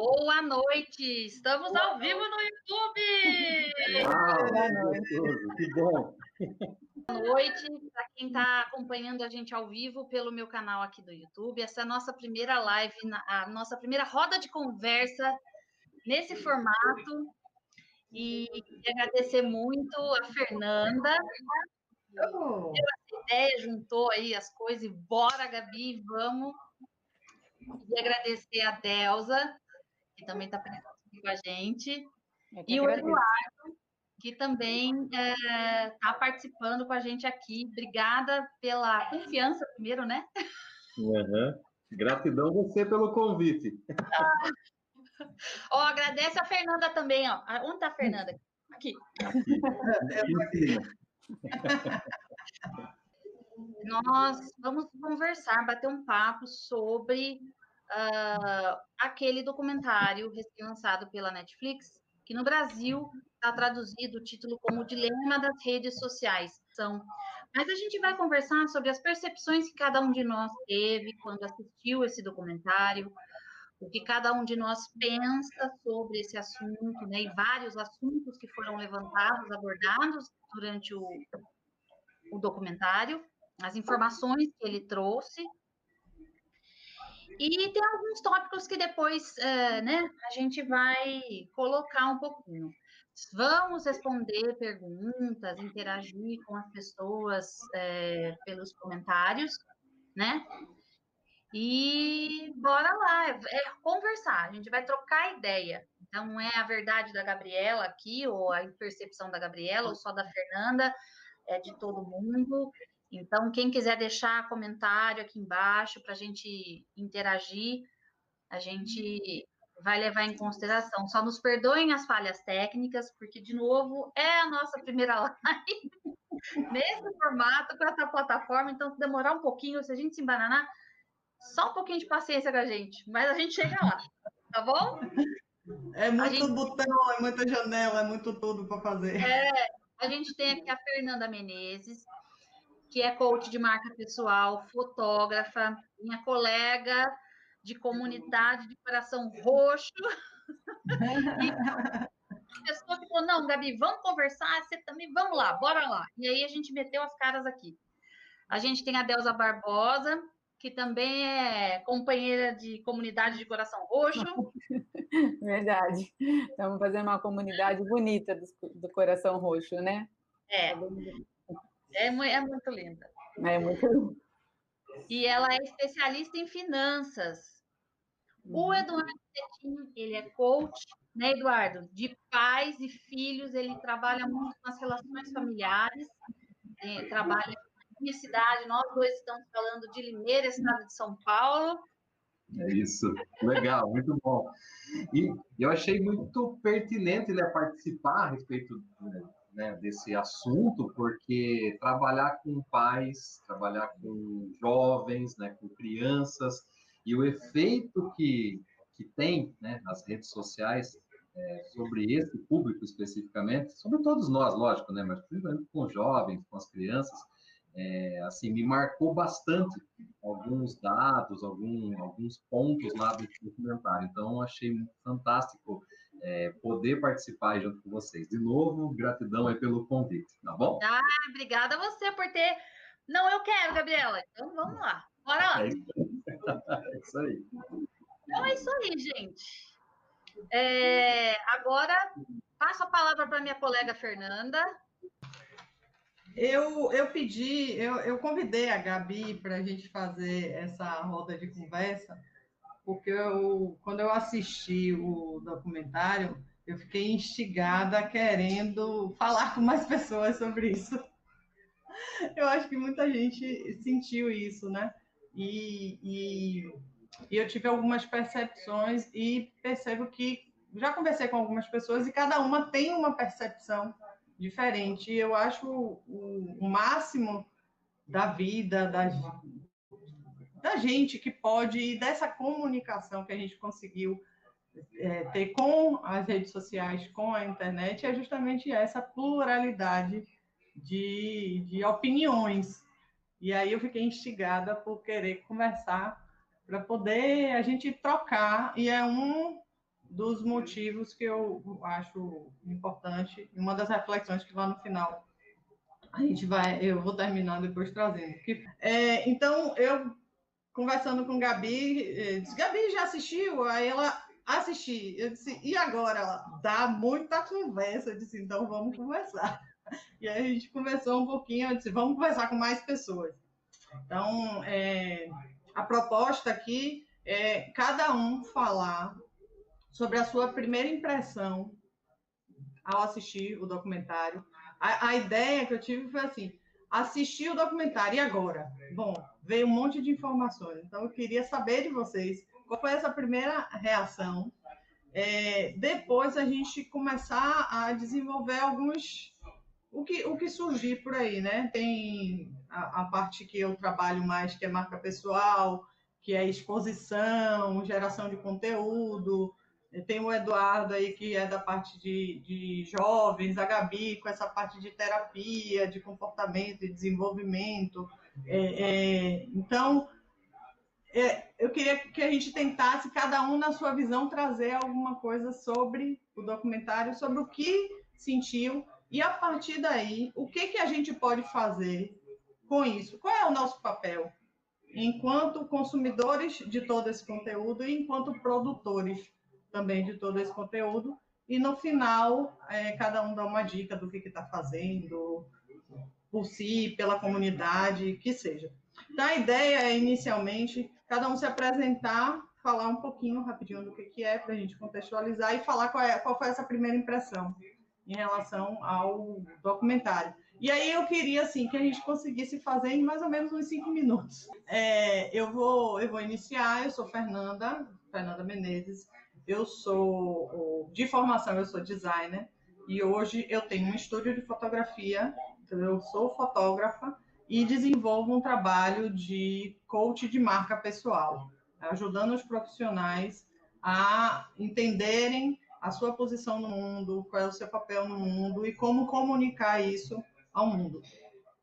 Boa noite! Estamos ao vivo no YouTube! Uau, que bom! Boa noite para quem está acompanhando a gente ao vivo pelo meu canal aqui do YouTube. Essa é a nossa primeira live, a nossa primeira roda de conversa nesse formato. E queria agradecer muito a Fernanda, que deu essa ideia, juntou aí as coisas e bora, Gabi, vamos! Queria agradecer a Delza, que também está presente com a gente, e o Eduardo, que também está participando com a gente aqui. Obrigada pela confiança, primeiro, né? Uhum. Gratidão você pelo convite. Agradece a Fernanda também, ó. Onde está a Fernanda? Aqui. Nós vamos conversar, bater um papo sobre aquele documentário recém-lançado pela Netflix, que no Brasil está traduzido o título como O Dilema das Redes Sociais. Mas a gente vai conversar sobre as percepções que cada um de nós teve quando assistiu esse documentário, o que cada um de nós pensa sobre esse assunto, né, e vários assuntos que foram levantados, abordados durante o documentário, as informações que ele trouxe. E tem alguns tópicos que depois, a gente vai colocar um pouquinho. Vamos responder perguntas, interagir com as pessoas pelos comentários, né? E bora lá, conversar, a gente vai trocar ideia. Então, não é a verdade da Gabriela aqui, ou a percepção da Gabriela, ou só da Fernanda, é de todo mundo. Então, quem quiser deixar comentário aqui embaixo para a gente interagir, a gente vai levar em consideração. Só nos perdoem as falhas técnicas, porque, de novo, é a nossa primeira live nesse formato, com essa plataforma. Então, se demorar um pouquinho, se a gente se embananar, só um pouquinho de paciência com a gente, mas a gente chega lá, tá bom? É muito botão, é muita janela, é muito tudo para fazer. A gente tem aqui a Fernanda Menezes, que é coach de marca pessoal, fotógrafa, minha colega de comunidade de coração roxo. E uma pessoa que falou, não, Gabi, vamos conversar, você também, vamos lá, bora lá. E aí a gente meteu as caras aqui. A gente tem a Delza Barbosa, que também é companheira de comunidade de coração roxo. Verdade. Estamos fazendo uma comunidade bonita do coração roxo, né? É muito linda. É muito linda. E ela é especialista em finanças. O Eduardo Cetim, ele é coach, né, Eduardo? De pais e filhos, ele trabalha muito com as relações familiares, trabalha na minha cidade, nós dois estamos falando de Limeira, estado de São Paulo. É isso, legal, muito bom. E eu achei muito pertinente, né, participar a respeito, né, desse assunto, porque trabalhar com pais, trabalhar com jovens, né, com crianças, e o efeito que tem, né, as redes sociais sobre esse público especificamente, sobre todos nós, lógico, né, mas principalmente com os jovens, com as crianças, assim, me marcou bastante alguns dados, alguns pontos lá do documentário. Então, achei fantástico poder participar junto com vocês. De novo, gratidão aí pelo convite, tá bom? Obrigada a você por ter... Não, eu quero, Gabriela. Então, vamos lá. Bora lá. É isso aí. Então, é isso aí, gente. Agora, passo a palavra para minha colega Fernanda. Eu convidei a Gabi para a gente fazer essa roda de conversa, porque quando eu assisti o documentário, eu fiquei instigada querendo falar com mais pessoas sobre isso. Eu acho que muita gente sentiu isso, né? E eu tive algumas percepções e percebo que já conversei com algumas pessoas e cada uma tem uma percepção diferente. Eu acho o máximo da vida, da gente que pode, e dessa comunicação que a gente conseguiu ter com as redes sociais, com a internet, é justamente essa pluralidade de opiniões. E aí eu fiquei instigada por querer conversar para poder a gente trocar, e é dos motivos que eu acho importante, uma das reflexões que lá no final eu vou terminar depois trazendo. Então, eu conversando com Gabi, disse, Gabi, já assistiu? Aí ela, assisti. Eu disse, e agora? Ela, dá muita conversa. Eu disse, então vamos conversar. E aí a gente conversou um pouquinho, eu disse, vamos conversar com mais pessoas. Então, a proposta aqui é cada um falar sobre a sua primeira impressão ao assistir o documentário. A ideia que eu tive foi assim, assistir o documentário, e agora? Bom, veio um monte de informações, então eu queria saber de vocês qual foi essa primeira reação. Depois a gente começar a desenvolver o que surgir por aí, né? Tem a parte que eu trabalho mais, que é marca pessoal, que é exposição, geração de conteúdo. Tem o Eduardo aí, que é da parte de jovens, a Gabi, com essa parte de terapia, de comportamento e desenvolvimento. Então, eu queria que a gente tentasse, cada um na sua visão, trazer alguma coisa sobre o documentário, sobre o que sentiu, e a partir daí, o que a gente pode fazer com isso? Qual é o nosso papel enquanto consumidores de todo esse conteúdo e enquanto produtores também de todo esse conteúdo? E no final, cada um dá uma dica do que está fazendo, por si, pela comunidade, que seja. Então, a ideia é, inicialmente, cada um se apresentar, falar um pouquinho rapidinho do que é, para a gente contextualizar e falar qual foi essa primeira impressão em relação ao documentário. E aí eu queria, assim, que a gente conseguisse fazer em mais ou menos uns 5 minutos. Eu vou iniciar, eu sou Fernanda Menezes, de formação eu sou designer, e hoje eu tenho um estúdio de fotografia, então eu sou fotógrafa e desenvolvo um trabalho de coach de marca pessoal, ajudando os profissionais a entenderem a sua posição no mundo, qual é o seu papel no mundo e como comunicar isso ao mundo.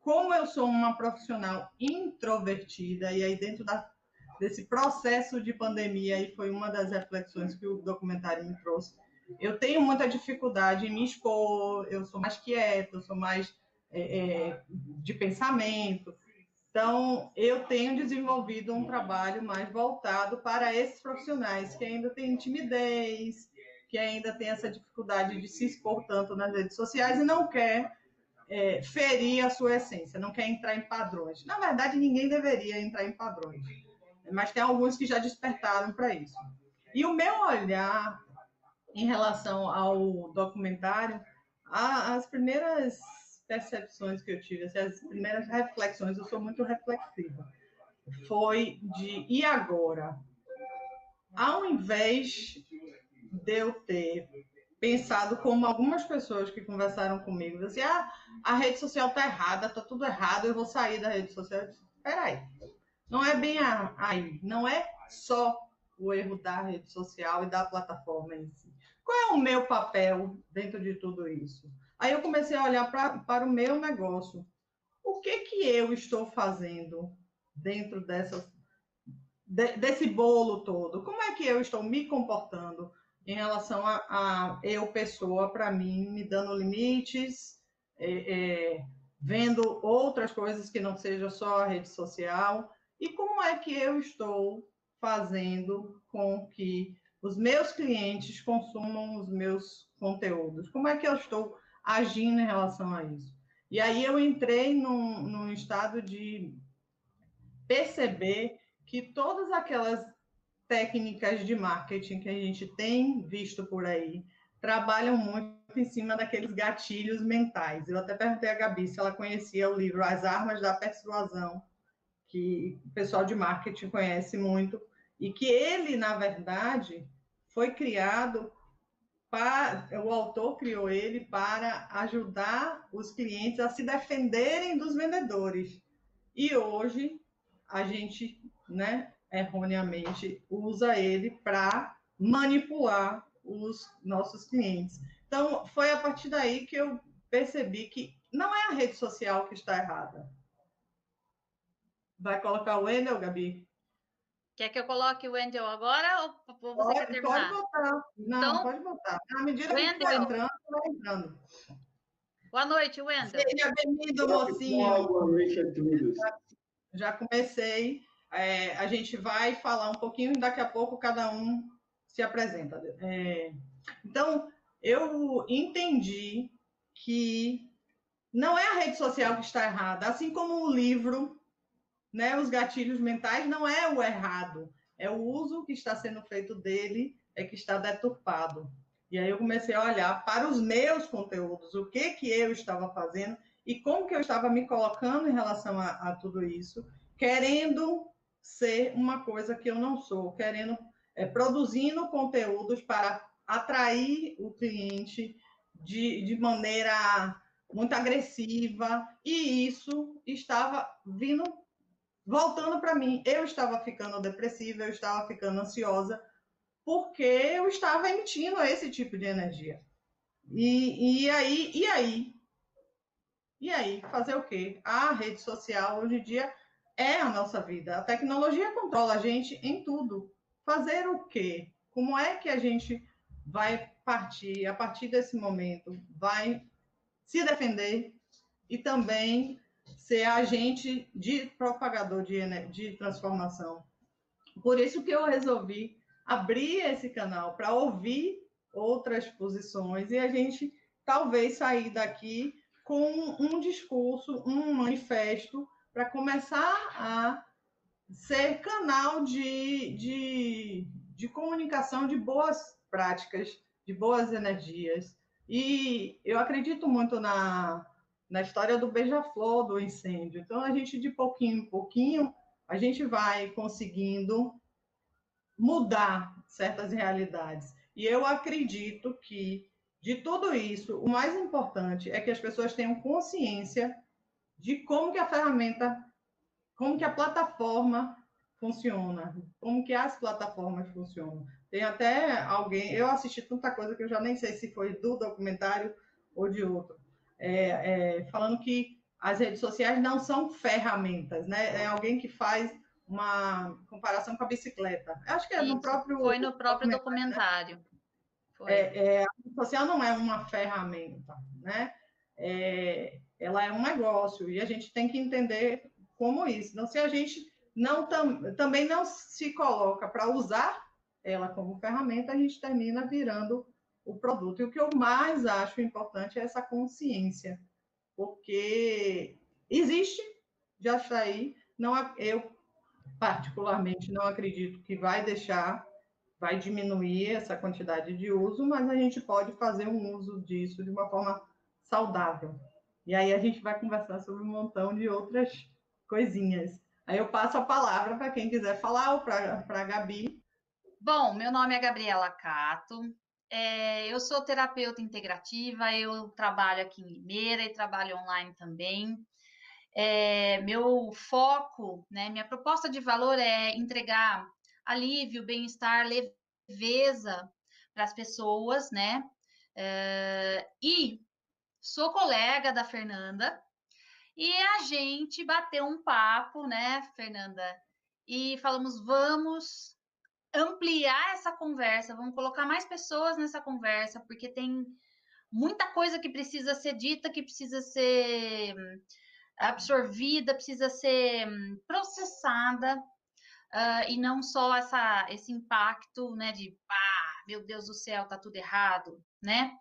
Como eu sou uma profissional introvertida, e aí dentro desse processo de pandemia, aí foi uma das reflexões que o documentário me trouxe, eu tenho muita dificuldade em me expor, eu sou mais quieta, eu sou mais de pensamento. Então, eu tenho desenvolvido um trabalho mais voltado para esses profissionais que ainda têm timidez, que ainda têm essa dificuldade de se expor tanto nas redes sociais e não quer ferir a sua essência, não quer entrar em padrões. Na verdade, ninguém deveria entrar em padrões, mas tem alguns que já despertaram para isso. E o meu olhar em relação ao documentário, as primeiras percepções que eu tive, as primeiras reflexões, eu sou muito reflexiva, foi e agora? Ao invés de eu ter pensado como algumas pessoas que conversaram comigo, assim, a rede social está errada, está tudo errado, eu vou sair da rede social. Espera aí, não é bem aí, não é só o erro da rede social e da plataforma em si. Qual é o meu papel dentro de tudo isso? Aí eu comecei a olhar para o meu negócio. O que eu estou fazendo dentro desse bolo todo? Como é que eu estou me comportando em relação a eu, pessoa, para mim, me dando limites, vendo outras coisas que não seja só a rede social? E como é que eu estou fazendo com que os meus clientes consumam os meus conteúdos? Como é que eu estou agindo em relação a isso? E aí eu entrei num estado de perceber que todas aquelas técnicas de marketing que a gente tem visto por aí trabalham muito em cima daqueles gatilhos mentais. Eu até perguntei a Gabi se ela conhecia o livro As Armas da Persuasão, que o pessoal de marketing conhece muito, e que ele, na verdade, foi criado o autor criou ele para ajudar os clientes a se defenderem dos vendedores. E hoje a gente, né, erroneamente usa ele para manipular os nossos clientes. Então, foi a partir daí que eu percebi que não é a rede social que está errada. Vai colocar o Wendel, Gabi? Quer que eu coloque o Wendel agora ou você quer terminar? Pode botar. Não, então, pode botar. À medida que Wendel, for entrando, vai entrando. Boa noite, Wendel. Seja bem-vindo, mocinho. Boa noite a todos. Já comecei. A gente vai falar um pouquinho e daqui a pouco cada um se apresenta. Então, eu entendi que não é a rede social que está errada, assim como o livro, né, os gatilhos mentais, não é o errado, é o uso que está sendo feito dele que está deturpado. E aí eu comecei a olhar para os meus conteúdos, o que eu estava fazendo e como que eu estava me colocando em relação a tudo isso, querendo ser uma coisa que eu não sou, produzindo conteúdos para atrair o cliente de maneira muito agressiva, e isso estava voltando para mim. Eu estava ficando depressiva, eu estava ficando ansiosa, porque eu estava emitindo esse tipo de energia. E aí, fazer o quê? A rede social, hoje em dia, é a nossa vida. A tecnologia controla a gente em tudo. Fazer o quê? Como é que a gente vai partir, a partir desse momento, vai se defender e também ser agente de propagador de transformação? Por isso que eu resolvi abrir esse canal para ouvir outras posições e a gente talvez sair daqui com um discurso, um manifesto para começar a ser canal de comunicação de boas práticas, de boas energias. E eu acredito muito na história do beija-flor, do incêndio. Então, a gente, de pouquinho em pouquinho, a gente vai conseguindo mudar certas realidades. E eu acredito que, de tudo isso, o mais importante é que as pessoas tenham consciência de como que a ferramenta, como que a plataforma funciona, como que as plataformas funcionam. Tem até alguém, eu assisti tanta coisa que eu já nem sei se foi do documentário ou de outro, falando que as redes sociais não são ferramentas, né? É alguém que faz uma comparação com a bicicleta. Acho que é no próprio... Foi no próprio documentário. Né? A rede social não é uma ferramenta, né? Ela é um negócio e a gente tem que entender como isso. Então, se a gente também não se coloca para usar ela como ferramenta, a gente termina virando o produto. E o que eu mais acho importante é essa consciência, porque existe, já está aí. Eu, particularmente, não acredito que vai diminuir essa quantidade de uso, mas a gente pode fazer um uso disso de uma forma saudável. E aí a gente vai conversar sobre um montão de outras coisinhas. Aí eu passo a palavra para quem quiser falar ou para a Gabi. Bom, meu nome é Gabriela Cato. Eu sou terapeuta integrativa, eu trabalho aqui em Limeira e trabalho online também. Meu foco, né, minha proposta de valor é entregar alívio, bem-estar, leveza para as pessoas, né? E sou colega da Fernanda e a gente bateu um papo, né, Fernanda? E falamos, vamos ampliar essa conversa, vamos colocar mais pessoas nessa conversa, porque tem muita coisa que precisa ser dita, que precisa ser absorvida, precisa ser processada, e não só esse impacto, né, de meu Deus do céu, tá tudo errado, né?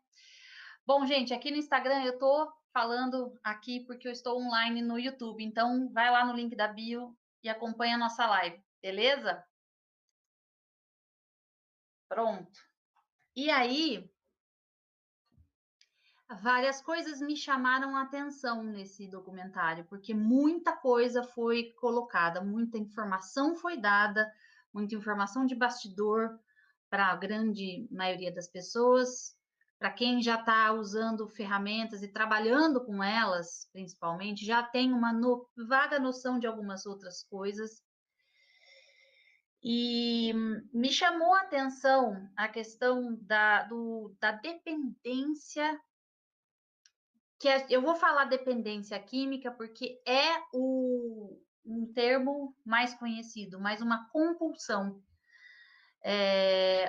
Bom, gente, aqui no Instagram eu tô falando aqui porque eu estou online no YouTube, então vai lá no link da bio e acompanha a nossa live, beleza? Pronto. E aí, várias coisas me chamaram a atenção nesse documentário, porque muita coisa foi colocada, muita informação foi dada, muita informação de bastidor para a grande maioria das pessoas, para quem já está usando ferramentas e trabalhando com elas, principalmente, já tem uma vaga noção de algumas outras coisas. E me chamou a atenção a questão da dependência, eu vou falar dependência química porque é o um termo mais conhecido, mas uma compulsão,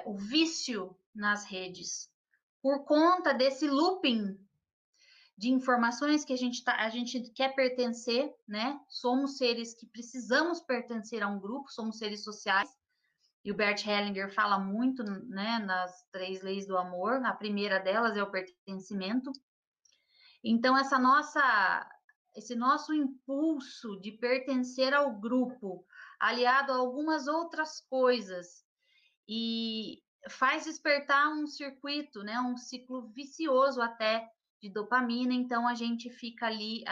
o vício nas redes, por conta desse looping de informações que a gente quer pertencer, né? Somos seres que precisamos pertencer a um grupo, somos seres sociais. E o Bert Hellinger fala muito, né, nas 3 leis do amor. A primeira delas é o pertencimento. Então, esse nosso impulso de pertencer ao grupo, aliado a algumas outras coisas, e faz despertar um circuito, né, um ciclo vicioso até de dopamina. Então a gente fica ali,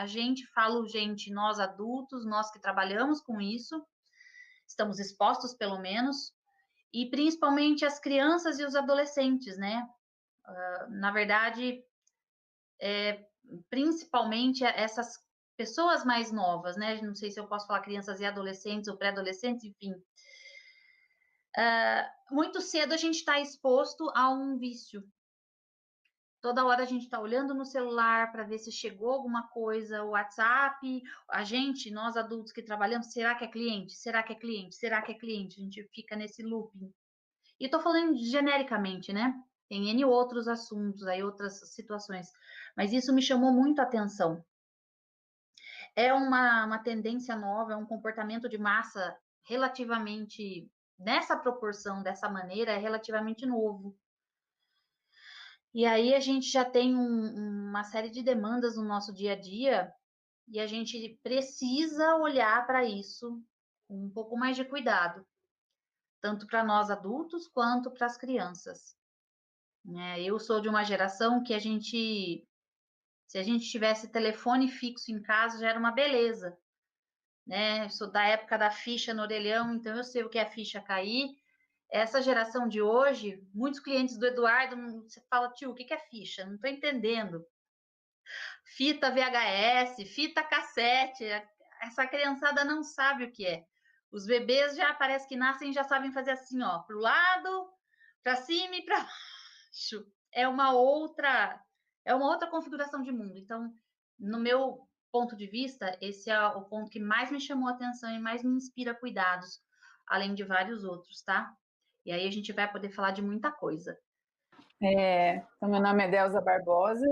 nós adultos, nós que trabalhamos com isso, estamos expostos pelo menos, e principalmente as crianças e os adolescentes, né? Na verdade, principalmente essas pessoas mais novas, né? Não sei se eu posso falar crianças e adolescentes ou pré-adolescentes, enfim. Muito cedo a gente está exposto a um vício. Toda hora a gente está olhando no celular para ver se chegou alguma coisa, o WhatsApp, nós adultos que trabalhamos, será que é cliente? Será que é cliente? Será que é cliente? A gente fica nesse looping. E estou falando genericamente, né? Tem N outros assuntos, aí outras situações. Mas isso me chamou muito a atenção. É uma tendência nova, é um comportamento de massa relativamente, nessa proporção, dessa maneira, é relativamente novo. E aí a gente já tem uma série de demandas no nosso dia a dia e a gente precisa olhar para isso com um pouco mais de cuidado, tanto para nós adultos quanto para as crianças. Eu sou de uma geração que se a gente tivesse telefone fixo em casa, já era uma beleza, né? Eu sou da época da ficha no orelhão, então eu sei o que é a ficha cair. Essa geração de hoje, muitos clientes do Eduardo, você fala, tio, o que é ficha? Não estou entendendo. Fita VHS, fita cassete, essa criançada não sabe o que é. Os bebês já parece que nascem e já sabem fazer assim, ó, para o lado, para cima e para baixo. É uma outra configuração de mundo. Então, no meu ponto de vista, esse é o ponto que mais me chamou a atenção e mais me inspira cuidados, além de vários outros, tá? E aí a gente vai poder falar de muita coisa. Então, meu nome é Delza Barbosa,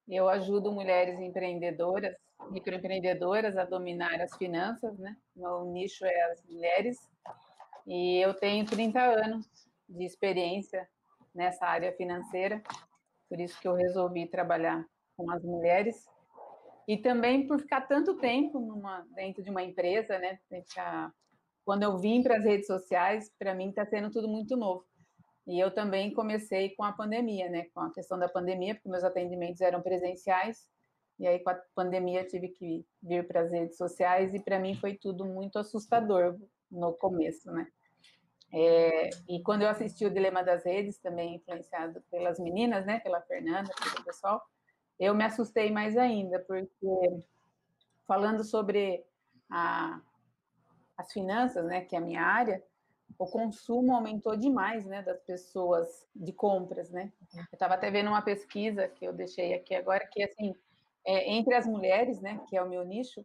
eu ajudo mulheres empreendedoras, microempreendedoras a dominar as finanças, né? Meu nicho é as mulheres, e eu tenho 30 anos de experiência nessa área financeira, por isso que eu resolvi trabalhar com as mulheres, e também por ficar tanto tempo dentro de uma empresa, né? Quando eu vim para as redes sociais, para mim está sendo tudo muito novo. E eu também comecei com a pandemia, né? Com a questão da pandemia, porque meus atendimentos eram presenciais, e aí com a pandemia tive que vir para as redes sociais, e para mim foi tudo muito assustador no começo, né? E quando eu assisti o Dilema das Redes, também influenciado pelas meninas, né? Pela Fernanda, pelo pessoal, eu me assustei mais ainda, porque falando sobre as finanças, né? Que é a minha área, o consumo aumentou demais, né, das pessoas de compras, né? Eu estava até vendo uma pesquisa que eu deixei aqui agora, que, assim, entre as mulheres, né, que é o meu nicho,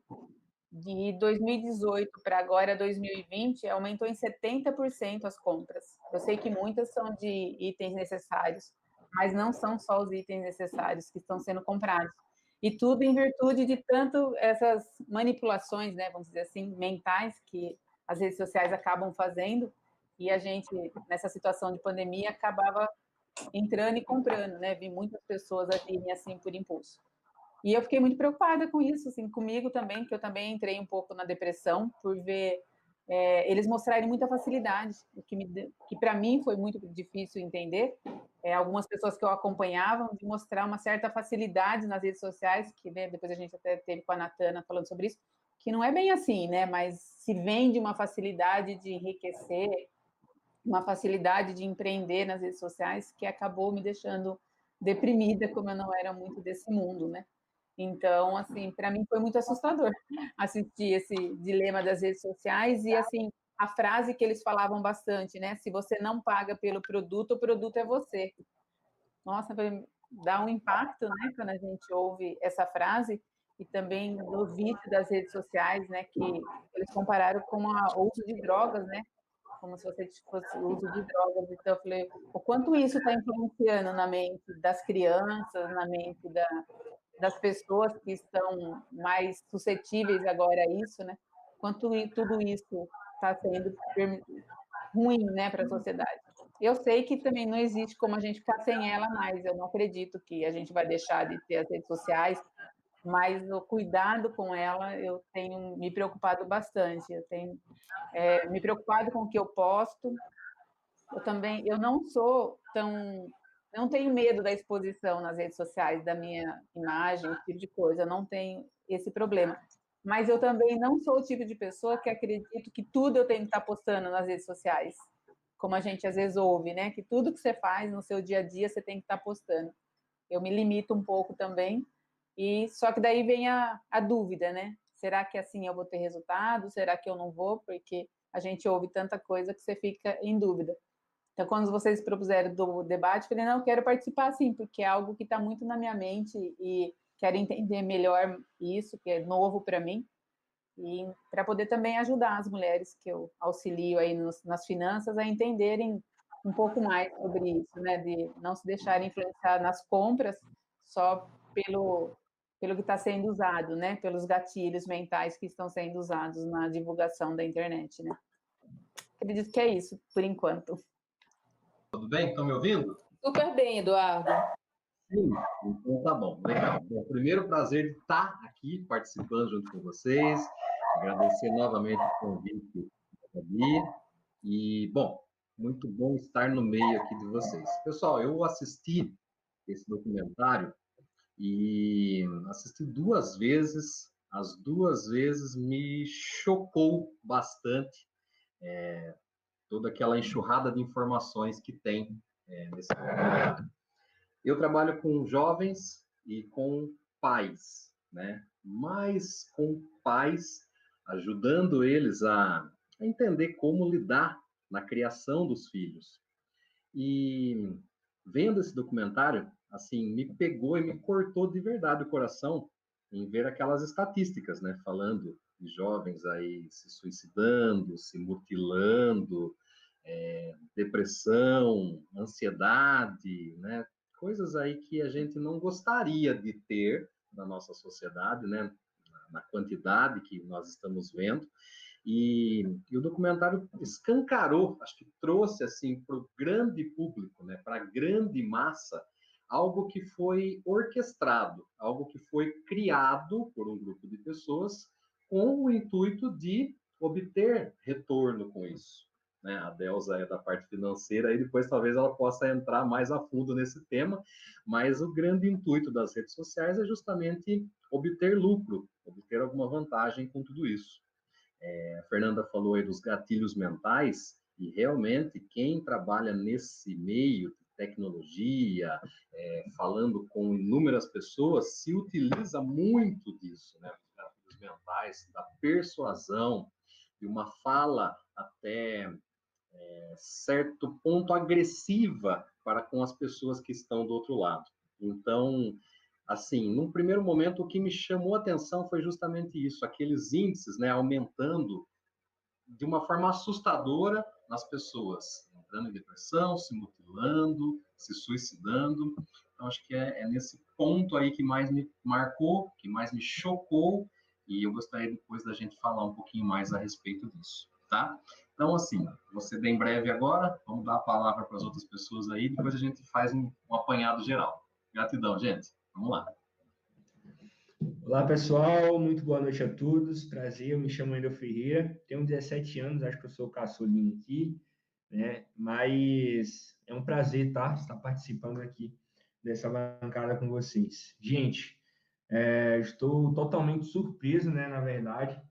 de 2018 para agora, 2020, aumentou em 70% as compras. Eu sei que muitas são de itens necessários, mas não são só os itens necessários que estão sendo comprados. E tudo em virtude de tanto essas manipulações, né, vamos dizer assim, mentais que as redes sociais acabam fazendo, e a gente, nessa situação de pandemia, acabava entrando e comprando, né? Vi muitas pessoas agirem assim por impulso. E eu fiquei muito preocupada com isso, assim, comigo também, que eu também entrei um pouco na depressão por ver eles mostrarem muita facilidade, o que para mim foi muito difícil entender. Algumas pessoas que eu acompanhava de mostrar uma certa facilidade nas redes sociais, que, né, depois a gente até teve com a Natana falando sobre isso, que não é bem assim, né? Mas se vende uma facilidade de enriquecer, uma facilidade de empreender nas redes sociais, que acabou me deixando deprimida, como eu não era muito desse mundo, né? Então, assim, para mim foi muito assustador assistir esse dilema das redes sociais e, assim, a frase que eles falavam bastante, né? Se você não paga pelo produto, o produto é você. Nossa, dá um impacto, né? Quando a gente ouve essa frase. e também do vício das redes sociais, né, que eles compararam com o uso de drogas, né, como se fosse o uso de drogas. Então, eu falei, o quanto isso está influenciando na mente das crianças, na mente das pessoas que estão mais suscetíveis agora a isso, né? Quanto tudo isso está sendo ruim, né, para a sociedade. Eu sei que também não existe como a gente ficar sem ela mais. Eu não acredito que a gente vai deixar de ter as redes sociais, mas o cuidado com ela eu tenho me preocupado bastante. Eu tenho me preocupado com o que eu posto. Eu não sou não tenho medo da exposição nas redes sociais da minha imagem, esse tipo de coisa. Eu não tenho esse problema. Mas eu também não sou o tipo de pessoa que acredito que tudo eu tenho que estar postando nas redes sociais, como a gente às vezes ouve, né? Que tudo que você faz no seu dia a dia você tem que estar postando. Eu me limito um pouco também, e só que daí vem a dúvida, né? Será que assim eu vou ter resultado? Será que eu não vou? Porque a gente ouve tanta coisa que você fica em dúvida. Então, quando vocês propuseram do debate, eu falei, não, eu quero participar sim, porque é algo que está muito na minha mente e quero entender melhor isso, que é novo para mim, e para poder também ajudar as mulheres que eu auxilio aí nas finanças a entenderem um pouco mais sobre isso, né? De não se deixarem influenciar nas compras só pelo que está sendo usado, né? Pelos gatilhos mentais que estão sendo usados na divulgação da internet, né? Acredito que é isso, por enquanto. Tudo bem? Estão me ouvindo? Super bem, Eduardo. Sim, então tá bom, legal. Bom, primeiro prazer de estar aqui participando junto com vocês, agradecer novamente o convite da Gabi, e, bom, muito bom estar no meio aqui de vocês. Pessoal, eu assisti esse documentário e assisti 2 vezes, as 2 vezes me chocou bastante toda aquela enxurrada de informações que tem nesse documentário. Eu trabalho com jovens e com pais, né? Mais com pais, ajudando eles a entender como lidar na criação dos filhos. E vendo esse documentário, assim, me pegou e me cortou de verdade o coração em ver aquelas estatísticas, né? Falando de jovens aí se suicidando, se mutilando, depressão, ansiedade, né? Coisas aí que a gente não gostaria de ter na nossa sociedade, né? Na quantidade que nós estamos vendo. E o documentário escancarou, acho que trouxe assim para o grande público, né? Para a grande massa, algo que foi orquestrado, algo que foi criado por um grupo de pessoas com o intuito de obter retorno com isso. Né? A Delza é da parte financeira, e depois talvez ela possa entrar mais a fundo nesse tema, mas o grande intuito das redes sociais é justamente obter lucro, obter alguma vantagem com tudo isso. A Fernanda falou aí dos gatilhos mentais, e realmente quem trabalha nesse meio de tecnologia, falando com inúmeras pessoas, se utiliza muito disso, né? Dos gatilhos mentais, da persuasão, de uma fala até certo ponto agressiva para com as pessoas que estão do outro lado. Então, assim, num primeiro momento, o que me chamou a atenção foi justamente isso, aqueles índices, né, aumentando de uma forma assustadora nas pessoas, entrando em depressão, se mutilando, se suicidando. Então, acho que é nesse ponto aí que mais me marcou, que mais me chocou, e eu gostaria depois da gente falar um pouquinho mais a respeito disso, tá? Então, assim, vou ser bem breve agora, vamos dar a palavra para as outras pessoas aí, depois a gente faz um apanhado geral. Gratidão, gente. Vamos lá. Olá, pessoal. Muito boa noite a todos. Prazer, eu me chamo Wendel Ferreira. Tenho 17 anos, acho que eu sou o caçulinho aqui, né? Mas é um prazer, tá? Estar participando aqui dessa bancada com vocês. Gente, estou totalmente surpreso, né, na verdade,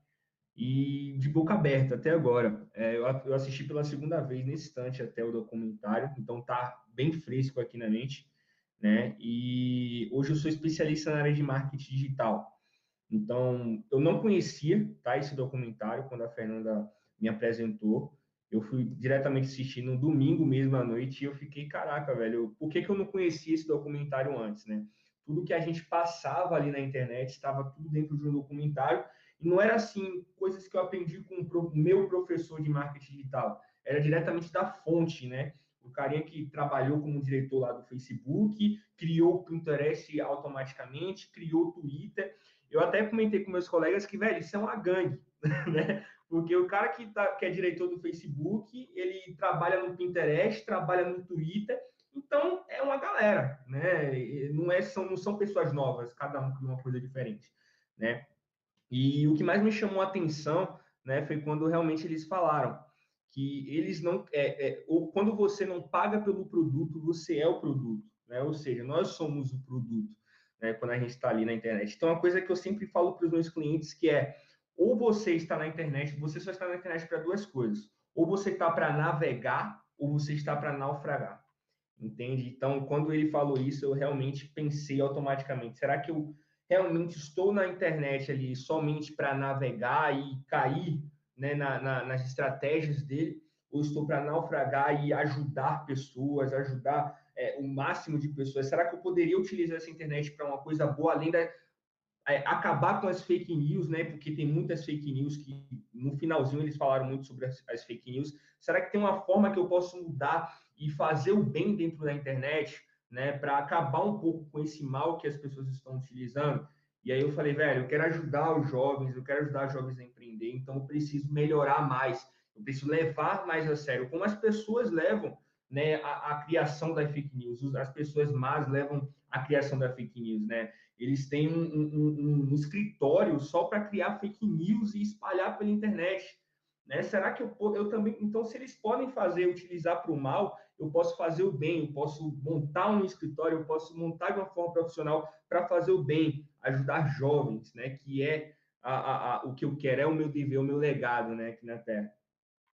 e de boca aberta até agora. Eu assisti pela segunda vez nesse instante até o documentário, então tá bem fresco aqui na mente, né? E hoje eu sou especialista na área de marketing digital. Então, eu não conhecia, tá, esse documentário quando a Fernanda me apresentou. Eu fui diretamente assistir no domingo mesmo à noite e eu fiquei, caraca, velho, por que eu não conhecia esse documentário antes, né? Tudo que a gente passava ali na internet estava tudo dentro de um documentário. E não era assim, coisas que eu aprendi com o meu professor de marketing digital. Era diretamente da fonte, né? O carinha que trabalhou como diretor lá do Facebook, criou o Pinterest automaticamente, criou o Twitter. Eu até comentei com meus colegas que, velho, isso é uma gangue, né? Porque o cara que é diretor do Facebook, ele trabalha no Pinterest, trabalha no Twitter, então é uma galera, né? Não são pessoas novas, cada um com uma coisa diferente, né? E o que mais me chamou a atenção, né, foi quando realmente eles falaram que eles não, ou quando você não paga pelo produto, você é o produto, né? Ou seja, nós somos o produto, né? Quando a gente está ali na internet. Então, uma coisa que eu sempre falo para os meus clientes que é, ou você está na internet, você só está na internet para duas coisas: ou você está para navegar, ou você está para naufragar. Entende? Então, quando ele falou isso, eu realmente pensei automaticamente: será que eu realmente estou na internet ali somente para navegar e cair, né, nas estratégias dele, ou estou para naufragar e ajudar pessoas, ajudar o máximo de pessoas? Será que eu poderia utilizar essa internet para uma coisa boa, além da acabar com as fake news, né? Porque tem muitas fake news que no finalzinho eles falaram muito sobre as fake news. Será que tem uma forma que eu posso mudar e fazer o bem dentro da internet, né? Para acabar um pouco com esse mal que as pessoas estão utilizando? E aí eu falei, velho, eu quero ajudar os jovens, eu quero ajudar os jovens a empreender, então eu preciso melhorar mais, eu preciso levar mais a sério como as pessoas levam, né, a criação da fake news. As pessoas más levam a criação da fake news, né? Eles têm um escritório só para criar fake news e espalhar pela internet, né? Será que eu também... Então, se eles podem fazer, utilizar para o mal, eu posso fazer o bem, eu posso montar um escritório, eu posso montar de uma forma profissional para fazer o bem, ajudar jovens, né? Que é o que eu quero, é o meu dever, o meu legado, né? Aqui na Terra.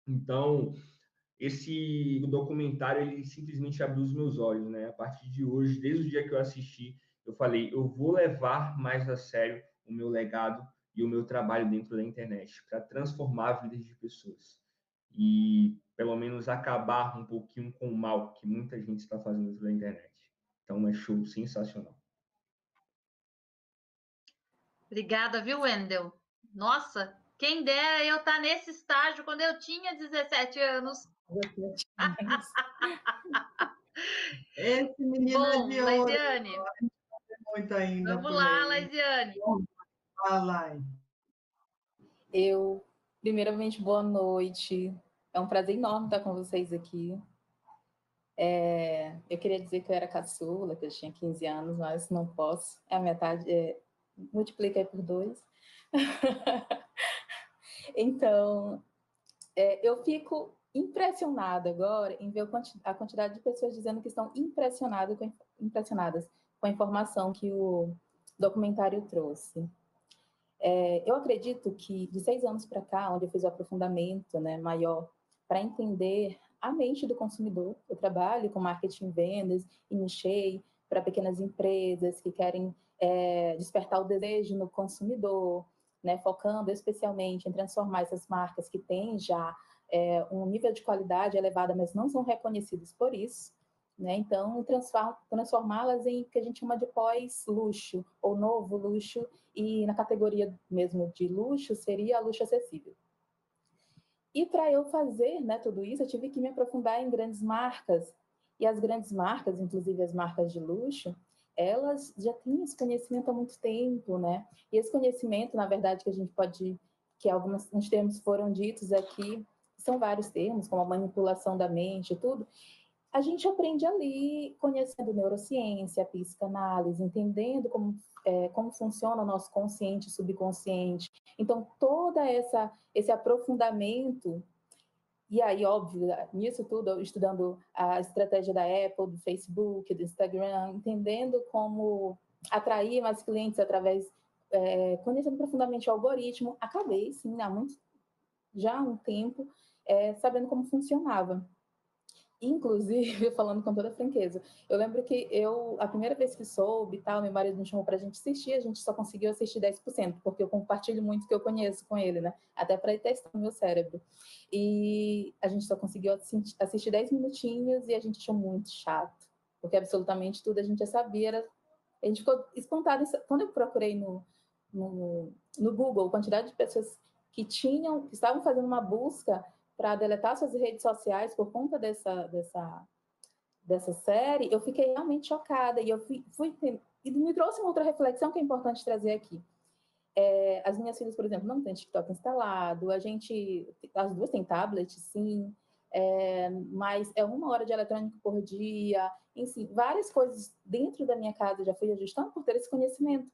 Então, esse documentário, ele simplesmente abriu os meus olhos, né? A partir de hoje, desde o dia que eu assisti, eu falei, eu vou levar mais a sério o meu legado e o meu trabalho dentro da internet para transformar vidas de pessoas e pelo menos acabar um pouquinho com o mal que muita gente está fazendo pela internet. Então é show, sensacional. Obrigada, viu, Wendel? Nossa, quem dera eu estar nesse estágio quando eu tinha 17 anos. Esse menino Bom, é de ouro. Laisiane, Muito ainda vamos por lá, aí. Laisiane. Fala aí. Primeiramente, boa noite. É um prazer enorme estar com vocês aqui. Eu queria dizer que eu era caçula, que eu tinha 15 anos, mas não posso. É a metade, multiplica aí por 2. Então, eu fico impressionada agora em ver a quantidade de pessoas dizendo que estão impressionadas com a informação que o documentário trouxe. Eu acredito que de 6 anos para cá, onde eu fiz o aprofundamento, né, maior para entender a mente do consumidor, eu trabalho com marketing e vendas e nichei para pequenas empresas que querem despertar o desejo no consumidor, né, focando especialmente em transformar essas marcas que têm já um nível de qualidade elevado, mas não são reconhecidas por isso, né? Então, transformá-las em o que a gente chama de pós-luxo ou novo luxo, e na categoria mesmo de luxo seria luxo acessível. E para eu fazer, né, tudo isso, eu tive que me aprofundar em grandes marcas, e as grandes marcas, inclusive as marcas de luxo, elas já têm esse conhecimento há muito tempo, né? E esse conhecimento, na verdade, que a gente pode, que uns termos foram ditos aqui, são vários termos, como a manipulação da mente e tudo, a gente aprende ali conhecendo neurociência, psicanálise, entendendo como funciona o nosso consciente e subconsciente. Então, esse aprofundamento, e aí, óbvio, nisso tudo, estudando a estratégia da Apple, do Facebook, do Instagram, entendendo como atrair mais clientes através, conhecendo profundamente o algoritmo, acabei, sim, já há um tempo, sabendo como funcionava. Inclusive, falando com toda franqueza, eu lembro que a primeira vez que soube e tal, meu marido me chamou para a gente assistir, a gente só conseguiu assistir 10%, porque eu compartilho muito o que eu conheço com ele, né? Até para ir testando o meu cérebro. E a gente só conseguiu assistir 10 minutinhos e a gente achou muito chato, porque absolutamente tudo a gente já sabia, era A gente ficou espantado. Quando eu procurei no Google, a quantidade de pessoas que estavam fazendo uma busca para deletar suas redes sociais por conta dessa série, eu fiquei realmente chocada. E e me trouxe uma outra reflexão que é importante trazer aqui. As minhas filhas, por exemplo, não têm TikTok instalado, as duas têm tablet, sim, mas é 1 hora de eletrônico por dia, enfim, várias coisas dentro da minha casa já fui ajustando por ter esse conhecimento,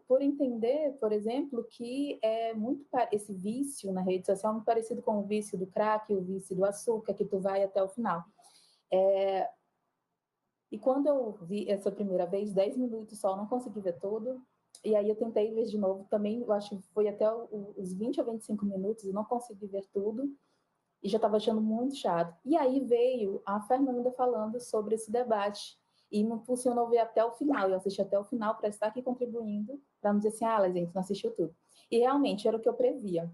por entender, por exemplo, que esse vício na rede social é muito parecido com o vício do crack, o vício do açúcar, que tu vai até o final. E quando eu vi essa primeira vez, 10 minutos só, não consegui ver tudo. E aí eu tentei ver de novo também, eu acho que foi até os 20 ou 25 minutos, e não consegui ver tudo. E já estava achando muito chato. E aí veio a Fernanda falando sobre esse debate. E me impulsionou ver até o final. Eu assisti até o final para estar aqui contribuindo, para não dizer assim, gente, não assistiu tudo. E realmente era o que eu previa.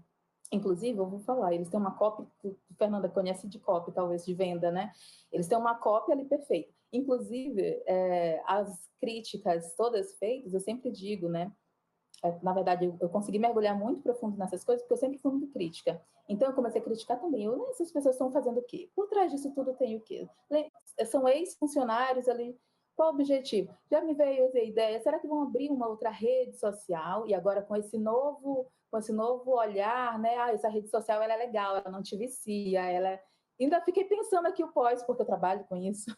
Inclusive, eu vou falar, eles têm uma cópia, Fernanda conhece de cópia, talvez, de venda, né? Eles têm uma cópia ali perfeita. Inclusive, as críticas todas feitas, eu sempre digo, né? Na verdade, eu consegui mergulhar muito profundo nessas coisas, porque eu sempre fui muito crítica. Então, eu comecei a criticar também. Essas pessoas estão fazendo o quê? Por trás disso tudo tem o quê? São ex-funcionários ali. Qual o objetivo? Já me veio a ideia, será que vão abrir uma outra rede social? E agora, com esse novo olhar, né? Essa rede social ela é legal, ela não te vicia, Ainda fiquei pensando aqui o pós, porque eu trabalho com isso,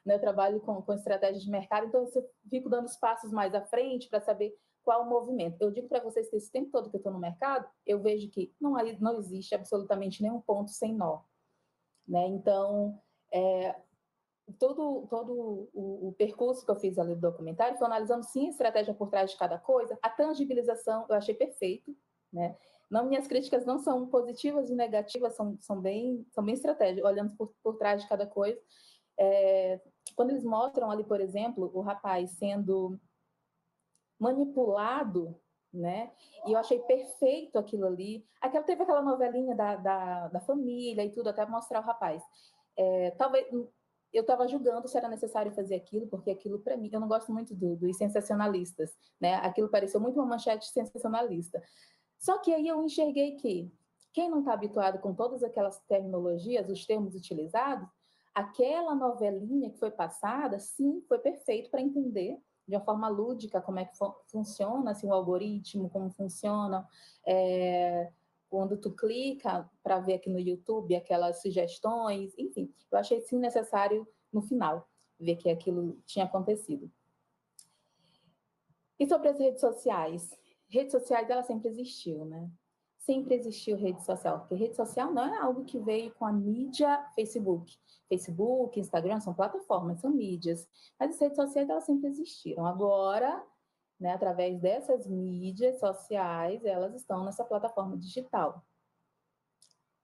né? Eu trabalho com estratégia de mercado, então eu fico dando os passos mais à frente para saber qual o movimento. Eu digo para vocês que esse tempo todo que eu estou no mercado, eu vejo que não existe absolutamente nenhum ponto sem nó. Né? Então, todo o percurso que eu fiz ali do documentário foi analisando, sim, a estratégia por trás de cada coisa. A tangibilização eu achei perfeito. Né? Não, minhas críticas não são positivas e negativas, são bem estratégicas, olhando por trás de cada coisa. Quando eles mostram ali, por exemplo, o rapaz sendo manipulado, né? E eu achei perfeito aquilo ali. Teve aquela novelinha da família e tudo, até mostrar o rapaz. Talvez eu estava julgando se era necessário fazer aquilo, porque aquilo, para mim, eu não gosto muito dos sensacionalistas, né? Aquilo pareceu muito uma manchete sensacionalista. Só que aí eu enxerguei que quem não está habituado com todas aquelas terminologias, os termos utilizados, aquela novelinha que foi passada, sim, foi perfeito para entender de uma forma lúdica como é que funciona assim, o algoritmo, como funciona quando tu clica para ver aqui no YouTube aquelas sugestões, enfim, eu achei sim necessário no final ver que aquilo tinha acontecido. E sobre as redes sociais? Redes sociais, ela sempre existiu, né? Sempre existiu rede social, porque rede social não é algo que veio com a mídia Facebook. Facebook, Instagram são plataformas, são mídias, mas as redes sociais elas sempre existiram. Agora, né, através dessas mídias sociais, elas estão nessa plataforma digital.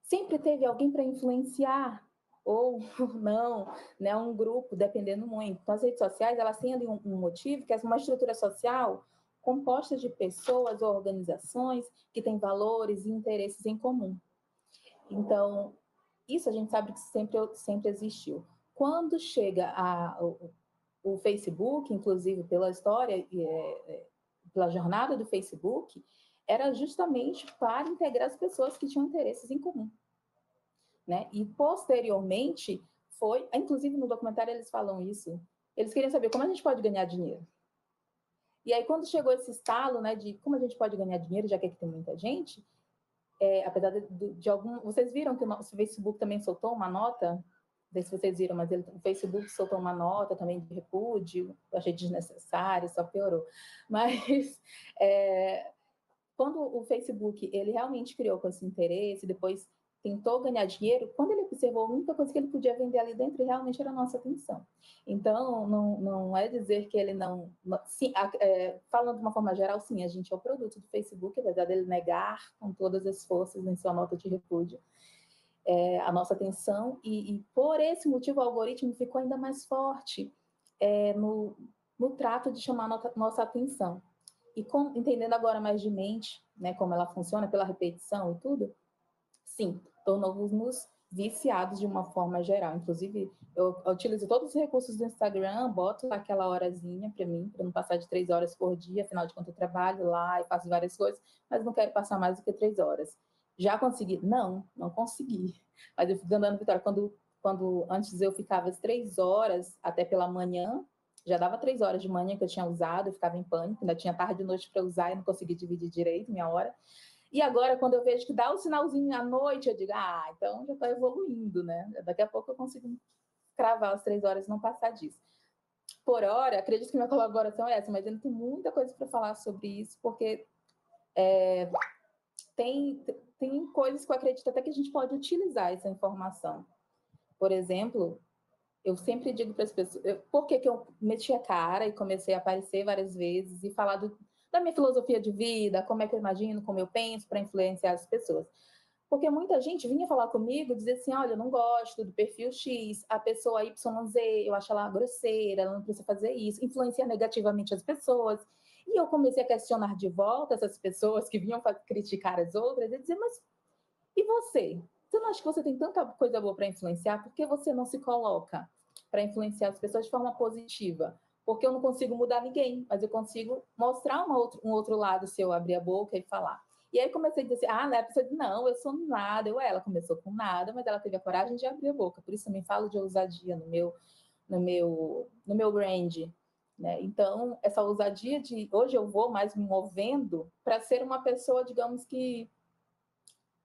Sempre teve alguém para influenciar ou não, né, um grupo, dependendo muito. Então, as redes sociais elas têm ali um motivo, que é uma estrutura social composta de pessoas ou organizações que têm valores e interesses em comum. Então, isso a gente sabe que sempre existiu. Quando chega o Facebook, inclusive pela história, pela jornada do Facebook, era justamente para integrar as pessoas que tinham interesses em comum. Né? E, posteriormente, inclusive no documentário eles falam isso, eles queriam saber como a gente pode ganhar dinheiro. E aí, quando chegou esse estalo, né, de como a gente pode ganhar dinheiro, já que aqui tem muita gente, apesar de algum... Vocês viram que o Facebook também soltou uma nota? Não sei se vocês viram, mas o Facebook soltou uma nota também de repúdio, eu achei desnecessário, só piorou. Mas, quando o Facebook, ele realmente criou com esse interesse, depois tentou ganhar dinheiro, quando ele observou a única coisa que ele podia vender ali dentro, realmente era a nossa atenção. Então, não é dizer que ele não... Sim, falando de uma forma geral, sim, a gente é o produto do Facebook, apesar dele negar com todas as forças em sua nota de repúdio a nossa atenção, e por esse motivo o algoritmo ficou ainda mais forte no trato de chamar nossa atenção. E entendendo agora mais de mente, né, como ela funciona pela repetição e tudo, sim, tornou-nos viciados de uma forma geral. Inclusive, eu utilizo todos os recursos do Instagram, boto aquela horazinha para mim, para não passar de 3 horas por dia, afinal de contas eu trabalho lá e faço várias coisas, mas não quero passar mais do que 3 horas. Já consegui? Não consegui. Mas eu fico andando vitória. Quando antes eu ficava às 3 horas, até pela manhã, já dava 3 horas de manhã que eu tinha usado, eu ficava em pânico, ainda tinha tarde e noite para usar e não consegui dividir direito minha hora. E agora, quando eu vejo que dá o sinalzinho à noite, eu digo, então já está evoluindo, né? Daqui a pouco eu consigo cravar as 3 horas e não passar disso. Por hora, acredito que minha colaboração é essa, mas ainda tem muita coisa para falar sobre isso, porque tem coisas que eu acredito até que a gente pode utilizar essa informação. Por exemplo, eu sempre digo para as pessoas, por que eu meti a cara e comecei a aparecer várias vezes e falar da minha filosofia de vida, como é que eu imagino, como eu penso para influenciar as pessoas. Porque muita gente vinha falar comigo e dizer assim, olha, eu não gosto do perfil X, a pessoa YZ, eu acho ela grosseira, ela não precisa fazer isso, influencia negativamente as pessoas. E eu comecei a questionar de volta essas pessoas que vinham criticar as outras e dizer, mas e você? Você não acha que você tem tanta coisa boa para influenciar? Por que você não se coloca para influenciar as pessoas de forma positiva? Porque eu não consigo mudar ninguém, mas eu consigo mostrar um outro lado se eu abrir a boca e falar. E aí comecei a dizer assim, a pessoa disse, não, eu sou nada. Ela começou com nada, mas ela teve a coragem de abrir a boca. Por isso também falo de ousadia no meu brand. Né? Então, essa ousadia hoje eu vou mais me movendo para ser uma pessoa, digamos que,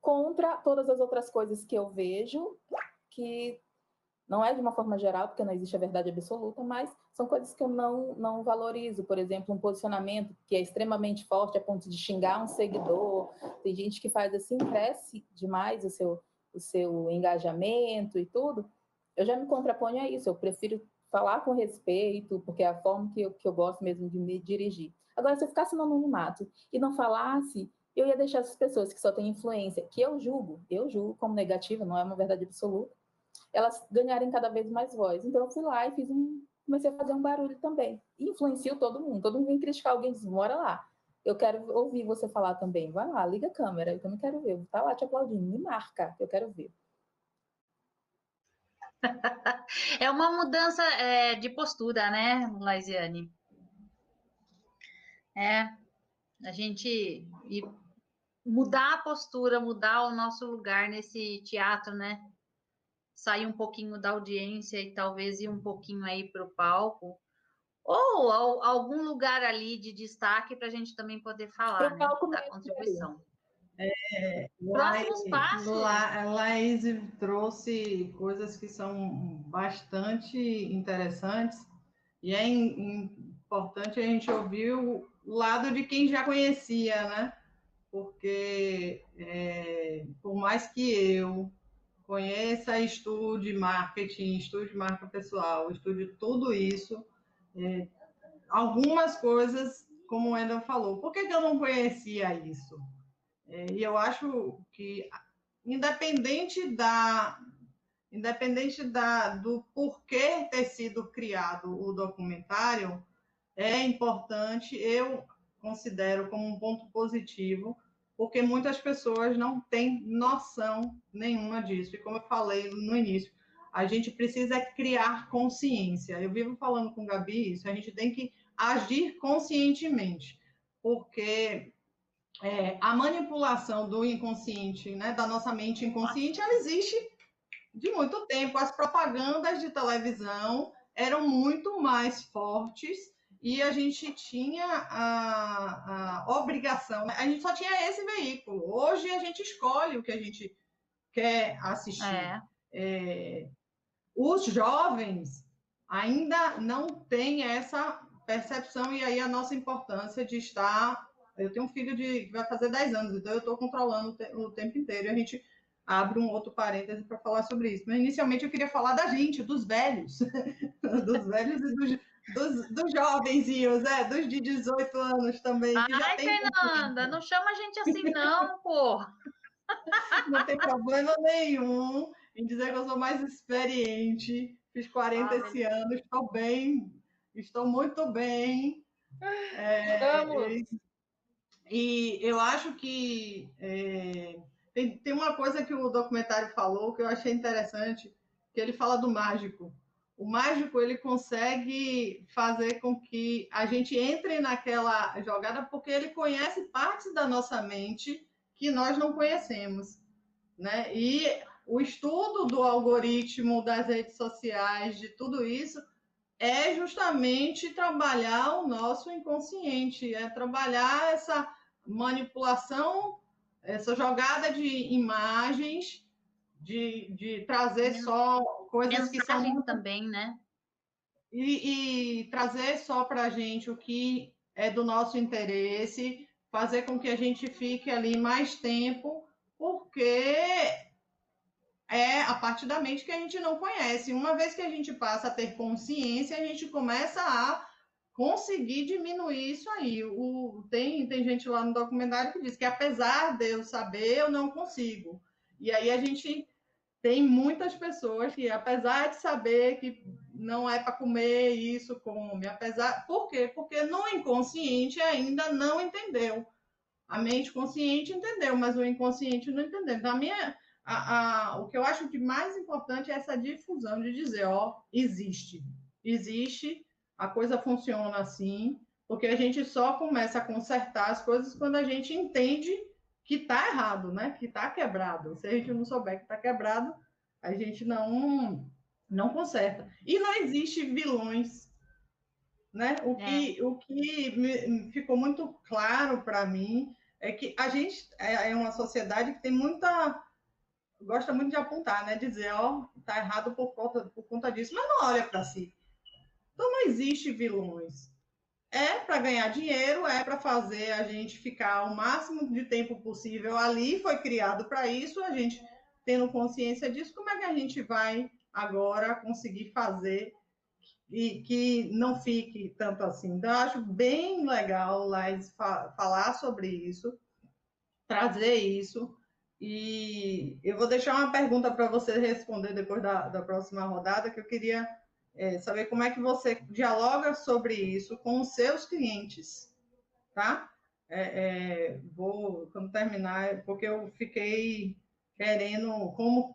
contra todas as outras coisas que eu vejo, que não é de uma forma geral, porque não existe a verdade absoluta, mas são coisas que eu não valorizo. Por exemplo, um posicionamento que é extremamente forte a ponto de xingar um seguidor. Tem gente que faz assim, cresce demais o seu engajamento e tudo. Eu já me contraponho a isso. Eu prefiro falar com respeito, porque é a forma que eu gosto mesmo de me dirigir. Agora, se eu ficasse no anonimato e não falasse, eu ia deixar essas pessoas que só têm influência, que eu julgo como negativa, não é uma verdade absoluta, elas ganharem cada vez mais voz. Então eu fui lá e comecei a fazer um barulho também. E influencio todo mundo vem criticar alguém e diz, bora lá. Eu quero ouvir você falar também. Vai lá, liga a câmera, eu também quero ver. Eu vou estar lá te aplaudindo, me marca, eu quero ver. É uma mudança de postura, né, Laisiane? A gente mudar a postura, mudar o nosso lugar nesse teatro, né? Sair um pouquinho da audiência e talvez ir um pouquinho aí para o palco, ou algum lugar ali de destaque para a gente também poder falar, né? Da contribuição. Próximos passos. Laís trouxe coisas que são bastante interessantes e é importante a gente ouvir o lado de quem já conhecia, né? Porque por mais que eu conheça, estude marketing, estude marca pessoal, estude tudo isso, algumas coisas, como o Wendel falou, por que eu não conhecia isso? E eu acho que, independente do porquê ter sido criado o documentário, é importante, eu considero como um ponto positivo, porque muitas pessoas não têm noção nenhuma disso. E como eu falei no início, a gente precisa criar consciência. Eu vivo falando com Gabi isso, a gente tem que agir conscientemente, porque a manipulação do inconsciente, né, da nossa mente inconsciente, ela existe de muito tempo. As propagandas de televisão eram muito mais fortes e a gente tinha a obrigação, a gente só tinha esse veículo. Hoje a gente escolhe o que a gente quer assistir. Os jovens ainda não têm essa percepção, e aí a nossa importância de estar... Eu tenho um filho que vai fazer 10 anos, então eu estou controlando o tempo inteiro, e a gente abre um outro parêntese para falar sobre isso. Mas inicialmente eu queria falar da gente, dos velhos, dos velhos e dos jovenzinhos, dos de 18 anos também. Que já tem Fernanda, não chama a gente assim não, pô. Não tem problema nenhum em dizer que eu sou mais experiente, fiz 40 esse ano, estou bem, estou muito bem. Vamos! E eu acho que Tem uma coisa que o documentário falou que eu achei interessante, que ele fala do mágico. O mágico, ele consegue fazer com que a gente entre naquela jogada porque ele conhece partes da nossa mente que nós não conhecemos, né? E o estudo do algoritmo, das redes sociais, de tudo isso, é justamente trabalhar o nosso inconsciente, é trabalhar essa manipulação, essa jogada de imagens, de trazer só coisas que são mensagens também, né? E trazer só para a gente o que é do nosso interesse, fazer com que a gente fique ali mais tempo, porque é a parte da mente que a gente não conhece. Uma vez que a gente passa a ter consciência, a gente começa a conseguir diminuir isso aí. Tem gente lá no documentário que diz que apesar de eu saber, eu não consigo. E aí a gente tem muitas pessoas que, apesar de saber que não é para comer isso, come. Por quê? Porque no inconsciente ainda não entendeu. A mente consciente entendeu, mas o inconsciente não entendeu. Então, o que eu acho que mais importante é essa difusão de dizer, ó, existe, a coisa funciona assim, porque a gente só começa a consertar as coisas quando a gente entende que está errado, né? Que está quebrado. Se a gente não souber que está quebrado, a gente não conserta. E não existe vilões, né? O que ficou muito claro para mim é que a gente é uma sociedade que tem gosta muito de apontar, né? Dizer, ó, tá errado por conta disso, mas não olha para si. Então não existe vilões. É para ganhar dinheiro, é para fazer a gente ficar o máximo de tempo possível ali, foi criado para isso, a gente tendo consciência disso, como é que a gente vai agora conseguir fazer e que não fique tanto assim? Então, eu acho bem legal, Laís, falar sobre isso, trazer isso, e eu vou deixar uma pergunta para você responder depois da próxima rodada, que eu queria saber como é que você dialoga sobre isso com os seus clientes, tá? Quando terminar, porque eu fiquei querendo, como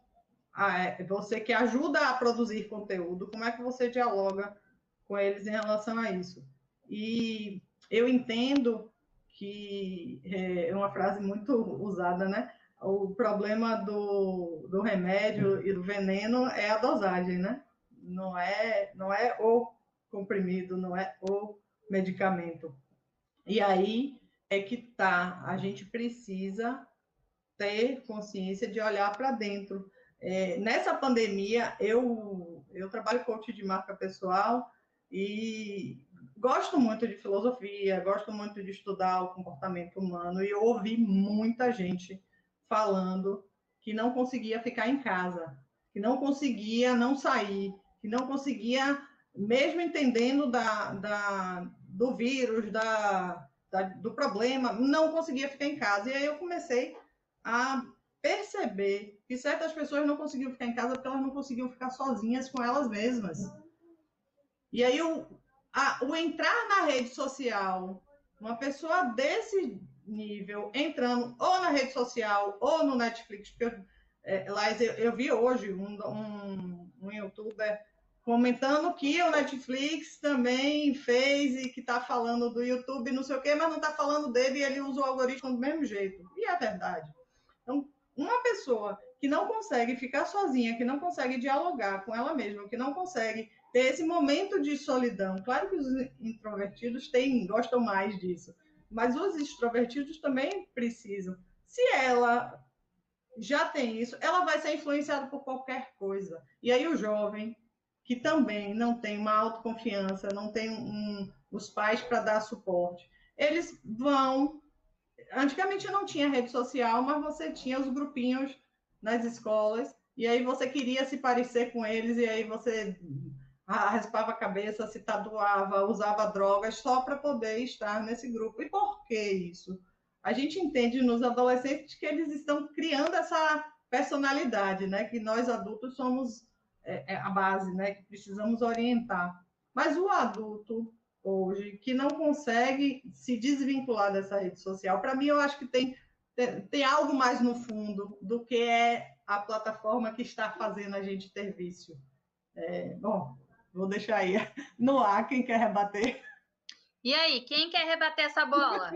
você que ajuda a produzir conteúdo, como é que você dialoga com eles em relação a isso? E eu entendo que é uma frase muito usada, né? O problema do remédio e do veneno é a dosagem, né? Não é o comprimido, não é o medicamento. E aí é que tá, a gente precisa ter consciência de olhar para dentro. Nessa pandemia, eu trabalho coach de marca pessoal e gosto muito de filosofia, gosto muito de estudar o comportamento humano e eu ouvi muita gente falando que não conseguia ficar em casa, que não conseguia não sair, que não conseguia, mesmo entendendo do vírus, do problema, não conseguia ficar em casa. E aí eu comecei a perceber que certas pessoas não conseguiam ficar em casa porque elas não conseguiam ficar sozinhas com elas mesmas. E aí o entrar na rede social, uma pessoa desse nível entrando ou na rede social ou no Netflix, porque eu vi hoje um youtuber comentando que o Netflix também fez e que está falando do YouTube, não sei o quê, mas não está falando dele e ele usa o algoritmo do mesmo jeito. E é verdade. Então, uma pessoa que não consegue ficar sozinha, que não consegue dialogar com ela mesma, que não consegue ter esse momento de solidão. Claro que os introvertidos gostam mais disso, mas os extrovertidos também precisam. Se ela já tem isso, ela vai ser influenciada por qualquer coisa. E aí o jovem, que também não tem uma autoconfiança, não tem os pais para dar suporte, eles vão... Antigamente não tinha rede social, mas você tinha os grupinhos nas escolas, e aí você queria se parecer com eles, e aí você raspava a cabeça, se tatuava, usava drogas só para poder estar nesse grupo. E por que isso? A gente entende nos adolescentes que eles estão criando essa personalidade, né? Que nós adultos somos a base, né? Que precisamos orientar. Mas o adulto hoje que não consegue se desvincular dessa rede social, para mim eu acho que tem tem algo mais no fundo do que é a plataforma que está fazendo a gente ter vício. Bom, vou deixar aí no ar quem quer rebater. E aí, quem quer rebater essa bola?